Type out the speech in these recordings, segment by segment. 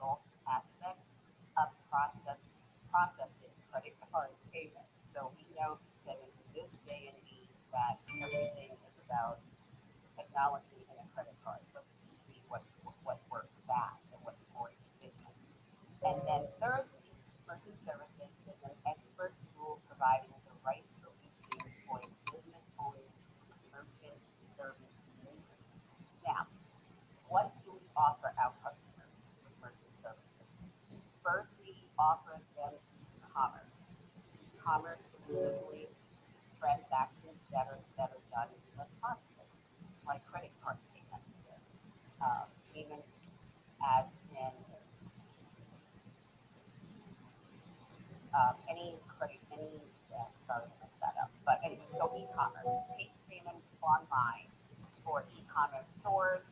handled all aspects of processing credit card payments. So we know that in this day and age that everything is about technology and a credit card. What's easy, what works fast, and what's more efficient. And then thirdly, merchant services is an expert tool providing the right solutions for business owners' merchant service needs. Now, what do we offer our customers with merchant services? First, we offer them e-commerce. E-commerce is simply transactions that are done electronically, like credit card payments, payments as in sorry, I messed that up. But anyway, so e-commerce, take payments online for e-commerce stores,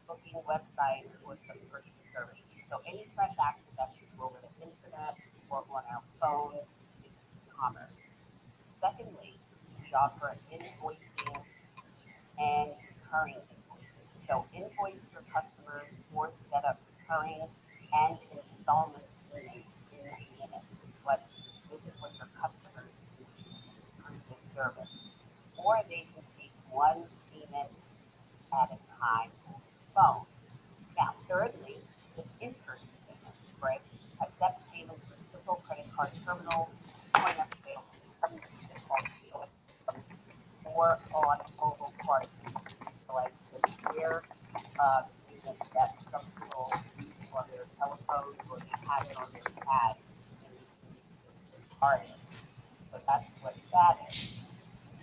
booking websites, or subscription services. So any transaction that you do over the internet or on our phone is e-commerce. Secondly, we offer invoicing and recurring invoices. So invoice your customers or set up recurring and installment payments in minutes. This is what your customers do through this service. Or they can take one payment at a time on the phone. Now, thirdly, is in-person payments, right? Accept payments with simple credit card terminals, point of sale, or on mobile card like the Square payment that some people use on their telephones or they have it on their pad and you can use it card it. So that's what that is.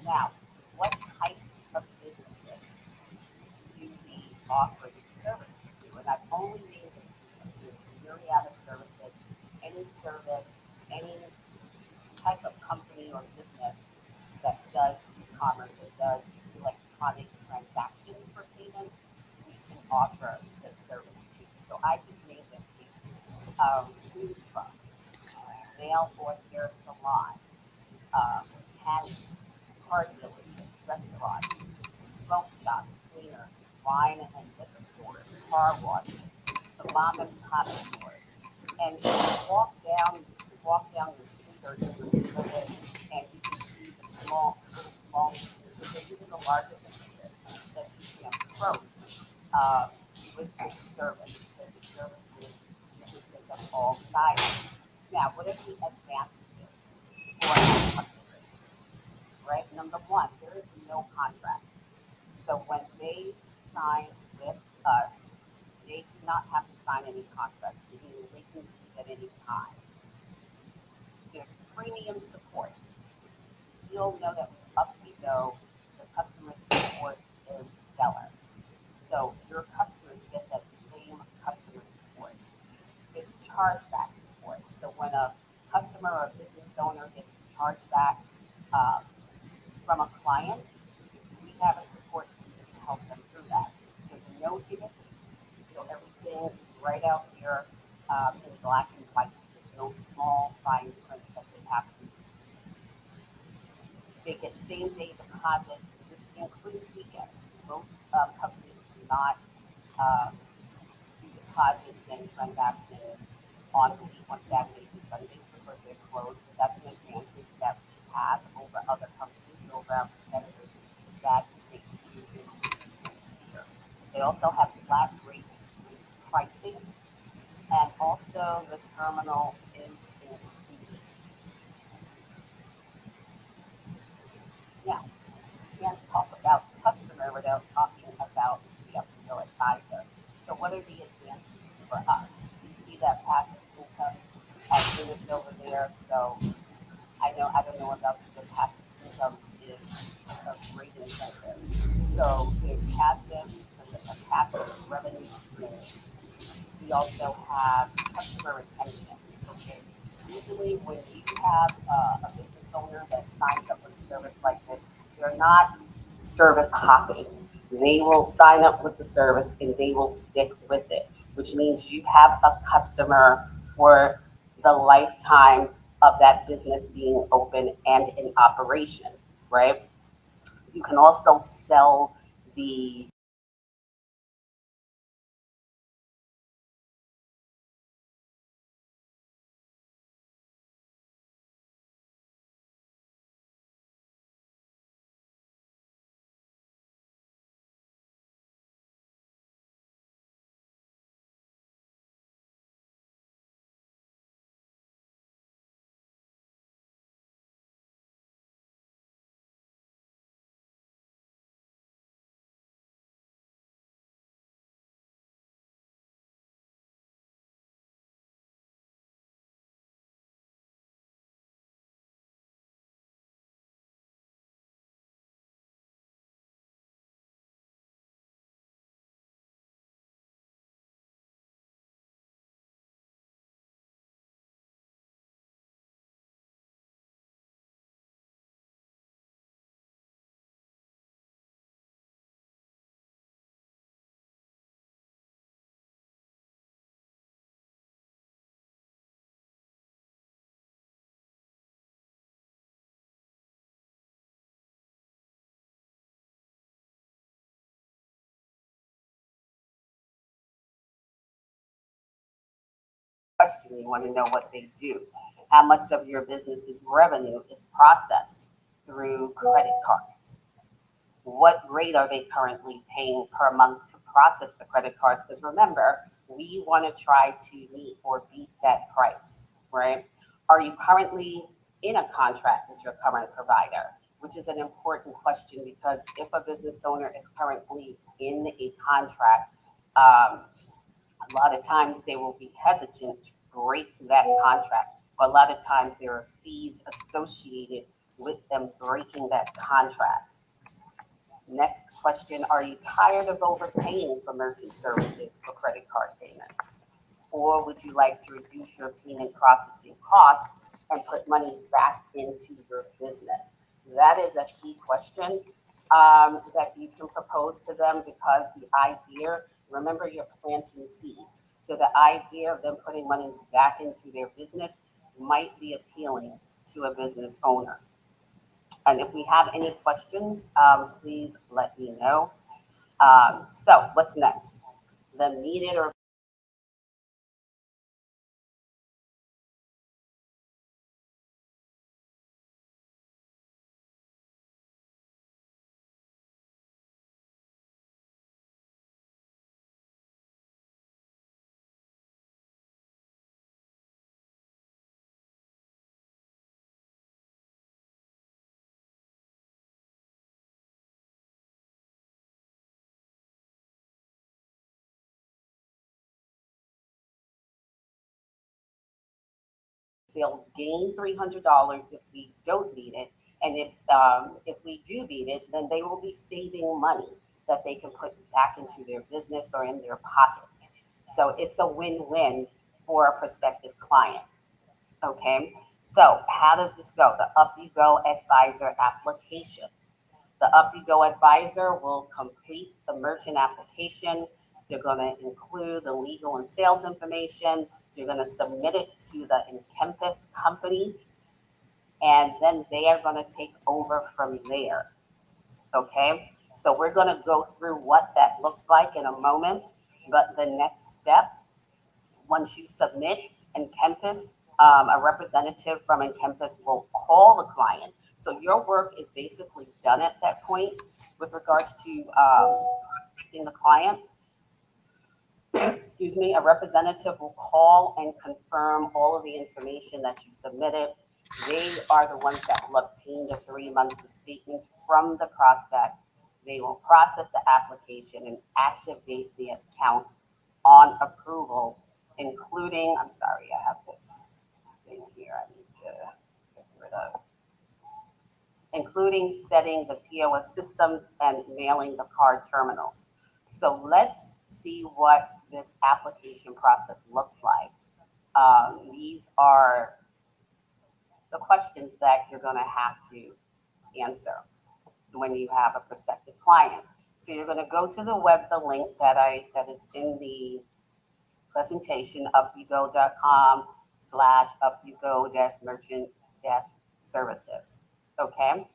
Now, what types of businesses do we offer these services to? And I've only named a few. There's a myriad of services. Any service, any type of company or business that does e-commerce or does electronic transactions for payment, we can offer the service to. So I just named a few. Food trucks, nail or hair salons, candies, car dealerships, restaurants, smoke shops, cleaners, wine and liquor stores, car washes, the mom and pop stores. And you walk down the street or in the neighborhood and you can see the small businesses, even the larger businesses that you can approach uh, with this service because the service is businesses of all sizes. Now, what are the advantages for our customers? Right? Number one, there is no contract. So when they sign with us, they do not have to sign any contracts. Meaning they can leave at any time. There's premium support. You'll know that up we go, the customer support is stellar. So your customers get that same customer support. It's chargeback support. So when a customer or a business owner gets a chargeback uh, from a client, we have a support team to help them through that. There's no hidden fees. So everything is right out here in black and white. There's no small fine print that they have to. They get same day deposits, which includes weekends. Most companies do not uh, do deposits and transactions on Saturdays and Sundays because they're closed. But that's an advantage that we have over other companies, over our competitors, is that they do this here. They also have flat rate pricing and also the terminal is in. Now, you can't talk about the customer without talking about the upskill advisor. So what are the advantages for us? You see that passive income unit over there. So I don't know about the passive income is a great incentive. So there's passive revenue stream. We also have customer retention. Okay. Usually when you have a business owner that signs up with a service like this, they're not service hopping. They will sign up with the service and they will stick with it, which means you have a customer for the lifetime of that business being open and in operation, right? You can also sell the question. You want to know what they do. How much of your business's revenue is processed through credit cards? What rate are they currently paying per month to process the credit cards? Because remember, we want to try to meet or beat that price, right? Are you currently in a contract with your current provider? Which is an important question, because if a business owner is currently in a contract, a lot of times they will be hesitant to break that contract. But a lot of times there are fees associated with them breaking that contract. Next question, are you tired of overpaying for merchant services for credit card payments? Or would you like to reduce your payment processing costs and put money back into your business? That is a key question that you can propose to them, because the idea, remember, you're planting seeds. So the idea of them putting money back into their business might be appealing to a business owner. And if we have any questions, please let me know. So what's next? The needed or they'll gain $300 if we don't need it. And if we do need it, then they will be saving money that they can put back into their business or in their pockets. So it's a win-win for a prospective client. Okay. So how does this go? The Up You Go Advisor application. The Up You Go Advisor will complete the merchant application. They're going to include the legal and sales information. You're going to submit it to the Encompass company, and then they are going to take over from there. Okay, so we're going to go through what that looks like in a moment. But the next step, once you submit, Encompass, a representative from Encompass will call the client. So your work is basically done at that point with regards to contacting the client. Excuse me, a representative will call and confirm all of the information that you submitted. They are the ones that will obtain the 3 months of statements from the prospect. They will process the application and activate the account on approval, including, I'm sorry, I have this thing here I need to get rid of, including setting the POS systems and mailing the card terminals. So let's see what this application process looks like. These are the questions that you're going to have to answer when you have a prospective client. So you're going to go to the link that is in the presentation, upyougo.com/upyougo-merchant-services. Okay.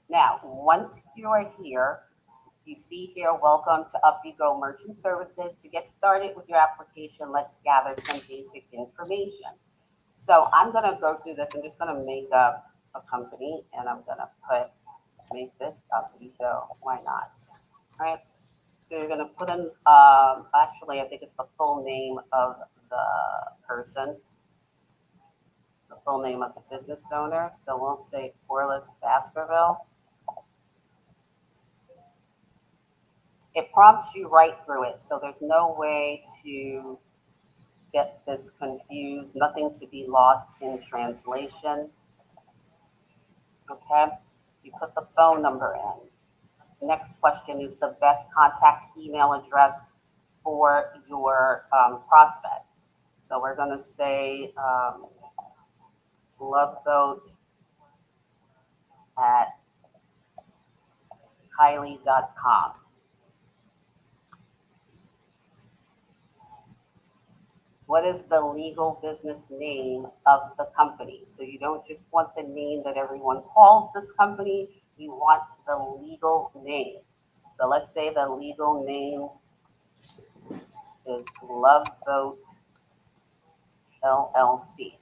Now, once you are here, you see here, welcome to Up You Go Merchant Services. To get started with your application, let's gather some basic information. So I'm going to go through this. I'm just going to make up a company, and I'm going to make this Up You Go. Why not? All right. So you're going to put in, actually, I think it's the full name of the person, the full name of the business owner. So we'll say Corliss Baskerville. It prompts you right through it, so there's no way to get this confused, nothing to be lost in translation. Okay, you put the phone number in. Next question is the best contact email address for your prospect. So we're going to say lovegoat@kylie.com. What is the legal business name of the company? So you don't just want the name that everyone calls this company, you want the legal name. So let's say the legal name is Love Boat LLC.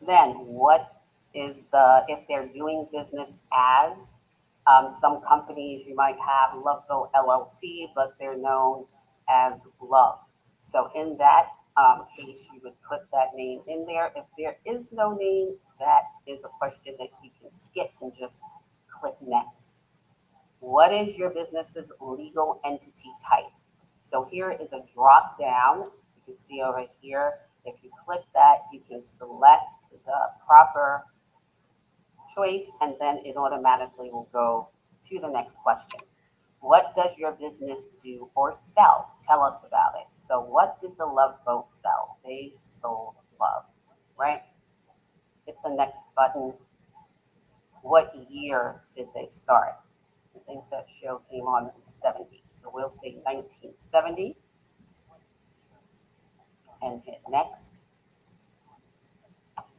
Then what is if they're doing business as, some companies you might have Loveboat LLC, but they're known as Love. So in that case, you would put that name in there. If there is no name, that is a question that you can skip and just click next. What is your business's legal entity type? So here is a drop down. You can see over here, if you click that, you can select the proper choice, and then it automatically will go to the next question. What does your business do or sell? Tell us about it. So what did the Love Boat sell? They sold love, right? Hit the next button. What year did they start? I think that show came on in the 70s. So we'll say 1970 and hit next.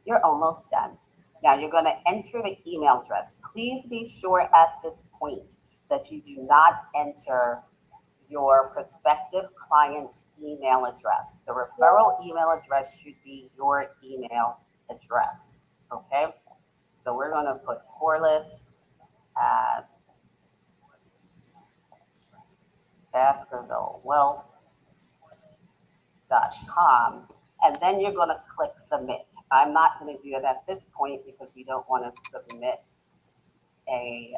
You're almost done. Now you're going to enter the email address. Please be sure at this point that you do not enter your prospective client's email address. The referral email address should be your email address. Okay? So we're going to put Corliss at BaskervilleWealth.com, and then you're going to click submit. I'm not going to do it at this point because we don't want to submit a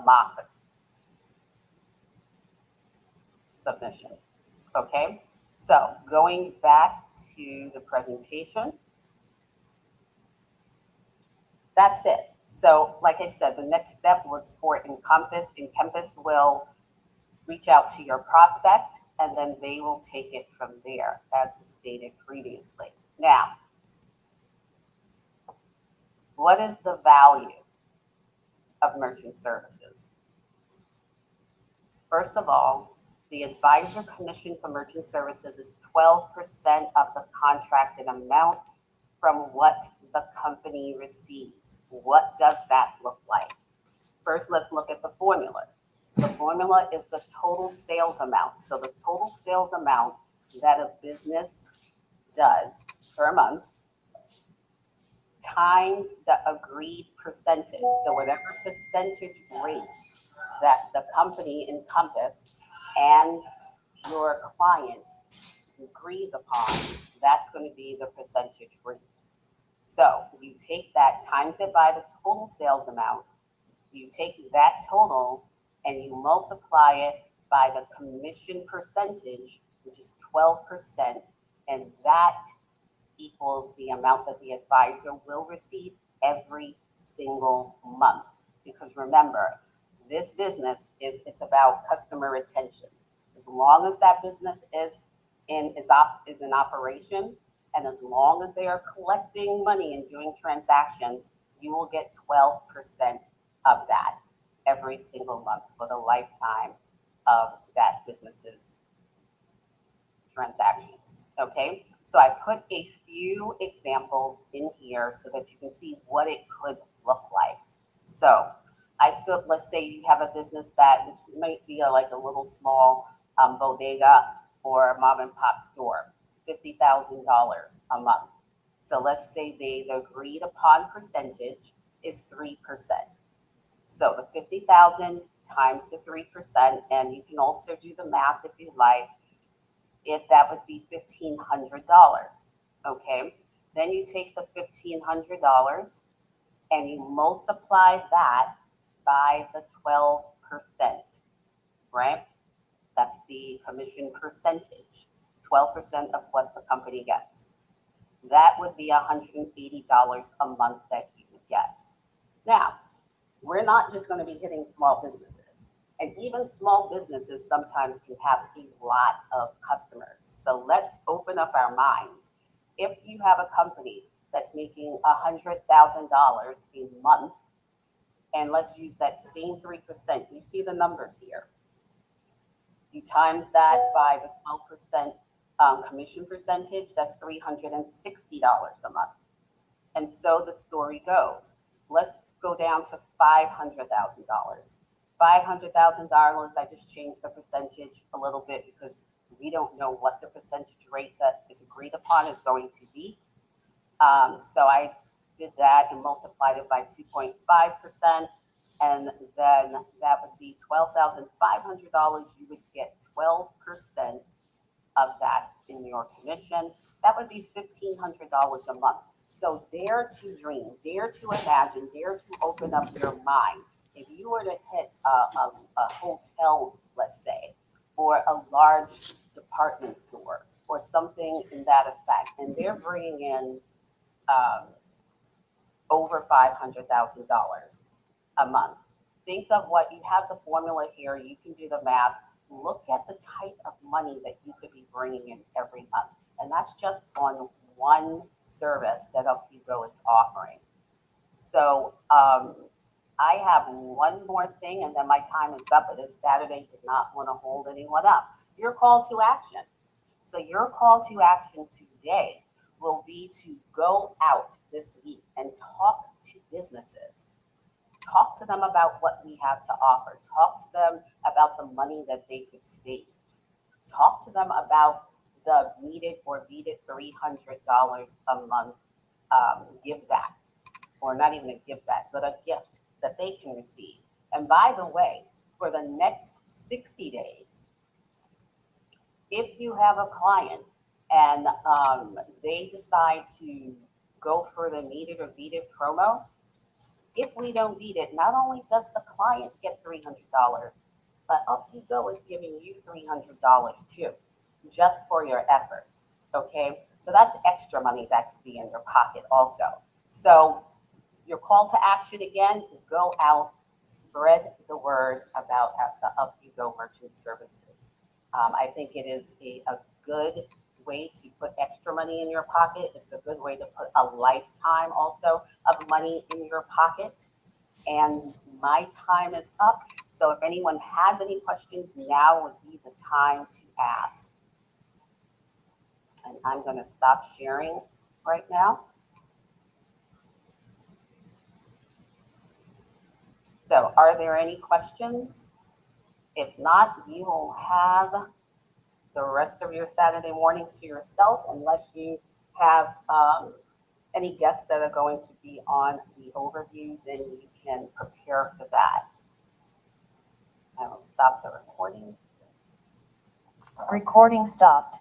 mock submission. Okay, so going back to the presentation, that's it. So like I said, the next step was for Encompass. Encompass will reach out to your prospect, and then they will take it from there, as stated previously. Now, what is the value of merchant services? First of all, the advisor commission for merchant services is 12% of the contracted amount from what the company receives. What does that look like? First, let's look at the formula. The formula is the total sales amount. So the total sales amount that a business does per month times the agreed percentage. So whatever percentage rate that the company Encompass and your client agrees upon, that's going to be the percentage rate. So you take that, times it by the total sales amount, you take that total and you multiply it by the commission percentage, which is 12%, and that equals the amount that the advisor will receive every single month. Because remember, this business it's about customer retention. As long as that business is in operation, and as long as they are collecting money and doing transactions, you will get 12% of that every single month for the lifetime of that business's transactions. Okay, so I put a few examples in here so that you can see what it could look like. So I took, let's say you have a business that which might be like a little small bodega or a mom and pop store, $50,000 a month. So let's say the agreed upon percentage is 3%. So the 50,000 times the 3%, and you can also do the math if you like, if that would be $1,500. Okay, then you take the $1,500 and you multiply that by the 12%, right? That's the commission percentage, 12% of what the company gets. That would be $180 a month that you would get. Now, we're not just going to be hitting small businesses. And even small businesses sometimes can have a lot of customers. So let's open up our minds. If you have a company that's making $100,000 a month, and let's use that same 3%, you see the numbers here. You times that by the 12% commission percentage, that's $360 a month. And so the story goes. Let's go down to $500,000. $500,000, I just changed the percentage a little bit because we don't know what the percentage rate that is agreed upon is going to be. So I did that and multiplied it by 2.5%. And then that would be $12,500. You would get 12% of that in your commission. That would be $1,500 a month. So dare to dream, dare to imagine, dare to open up your mind. If you were to hit a hotel, let's say, or a large department store or something in that effect, and they're bringing in over $500,000 a month. Think of what you have the formula here. You can do the math. Look at the type of money that you could be bringing in every month. And that's just on one service that Up You Go is offering. So I have one more thing and then my time is up. It is Saturday, did not want to hold anyone up. Your call to action. So your call to action today will be to go out this week and talk to businesses. Talk to them about what we have to offer. Talk to them about the money that they could save. Talk to them about the needed or needed $300 a month give back, or not even a give back, but a gift that they can receive. And by the way, for the next 60 days, if you have a client and they decide to go for the needed or beat it promo, if we don't beat it, not only does the client get $300, but Up You Go is giving you $300 too, just for your effort. Okay, so that's extra money that could be in your pocket also. So your call to action again, go out, spread the word about the Up You Go Merchant Services. I think it is a good way to put extra money in your pocket. It's a good way to put a lifetime also of money in your pocket. And my time is up. So if anyone has any questions, now would be the time to ask. And I'm going to stop sharing right now. So are there any questions? If not, you will have the rest of your Saturday morning to yourself, unless you have any guests that are going to be on the overview, then you can prepare for that. I will stop the recording. Recording stopped.